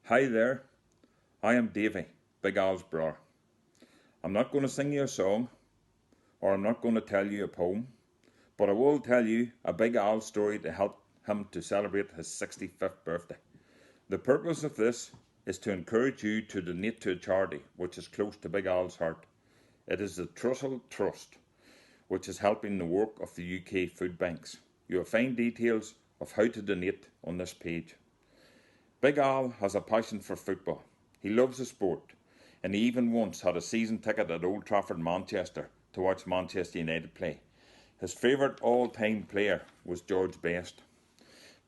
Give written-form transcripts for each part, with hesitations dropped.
Hi there, I am Davy, Big Al's brother. I'm not going to sing you a song, or I'm not going to tell you a poem, but I will tell you a Big Al story to help him to celebrate his 65th birthday. The purpose of this is to encourage you to donate to a charity which is close to Big Al's heart. It is the Trussell Trust, which is helping the work of the UK food banks. You will find details of how to donate on this page. Big Al has a passion for football. He loves the sport, and he even once had a season ticket at Old Trafford, Manchester, to watch Manchester United play. His favourite all-time player was George Best.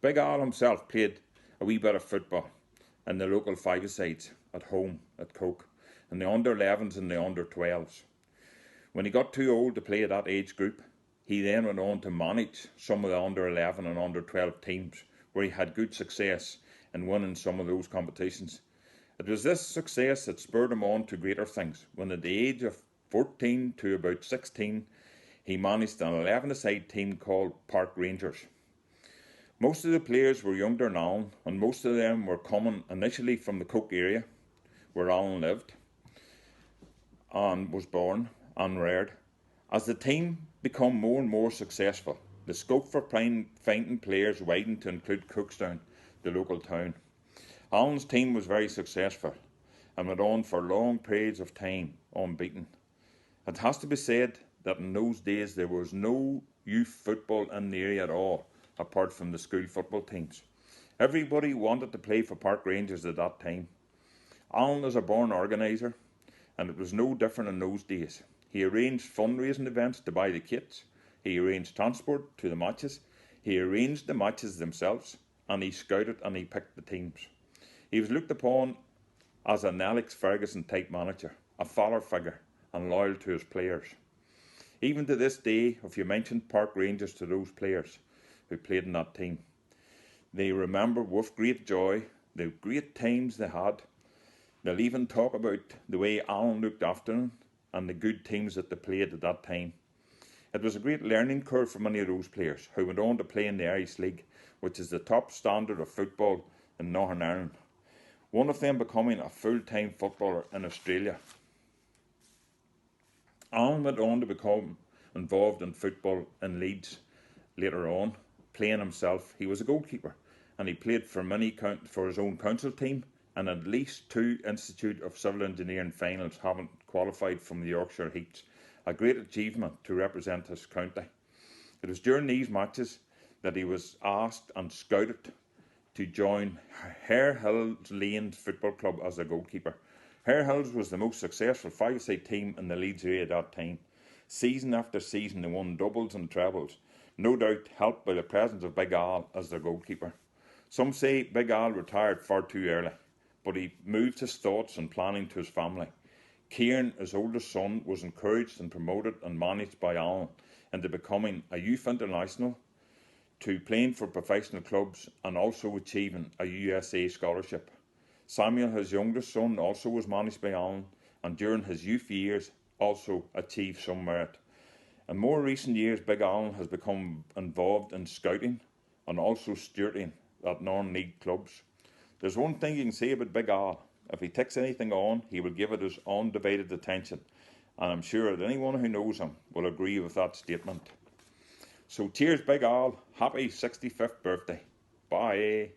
Big Al himself played a wee bit of football in the local five-a-sides at home at Coke, in the under-11s and the under-12s. When he got too old to play at that age group, he then went on to manage some of the under-11 and under-12 teams, where he had good success in winning some of those competitions. It was this success that spurred him on to greater things, when at the age of 14 to about 16, he managed an 11-a-side team called Park Rangers. Most of the players were younger than Alan, and most of them were coming initially from the Coke area, where Alan lived and was born and reared. As the team became more and more successful, the scope for finding players widened to include Cookstown, the local town. Alan's team was very successful and went on for long periods of time unbeaten. It has to be said that in those days there was no youth football in the area at all, apart from the school football teams. Everybody wanted to play for Park Rangers at that time. Alan is a born organiser, and it was no different in those days. He arranged fundraising events to buy the kits, he arranged transport to the matches, he arranged the matches themselves, and he scouted and he picked the teams. He was looked upon as an Alex Ferguson type manager, a father figure and loyal to his players. Even to this day, if you mention Park Rangers to those players who played in that team, they remember with great joy the great times they had. They'll even talk about the way Alan looked after them and the good teams that they played at that time. It was a great learning curve for many of those players who went on to play in the Irish League, which is the top standard of football in Northern Ireland. One of them becoming a full-time footballer in Australia. Alan went on to become involved in football in Leeds later on, playing himself. He was a goalkeeper, and he played for his own council team, and at least 2 Institute of Civil Engineering finals, having qualified from the Yorkshire Heats, a great achievement to represent his county. It was during these matches that he was asked and scouted to join Harehills Lane Football Club as a goalkeeper. Harehills was the most successful five-a-side team in the Leeds area at that time. Season after season they won doubles and trebles, no doubt helped by the presence of Big Al as their goalkeeper. Some say Big Al retired far too early, but he moved his thoughts and planning to his family. Kieran, his oldest son, was encouraged and promoted and managed by Alan into becoming a youth international, to playing for professional clubs and also achieving a USA scholarship. Samuel, his youngest son, also was managed by Alan, and during his youth years also achieved some merit. In more recent years, Big Alan has become involved in scouting and also stewarding at non-league clubs. There's one thing you can say about Big Al: if he takes anything on, he will give it his undivided attention, and I'm sure that anyone who knows him will agree with that statement. So cheers, Big Al. Happy 65th birthday. Bye.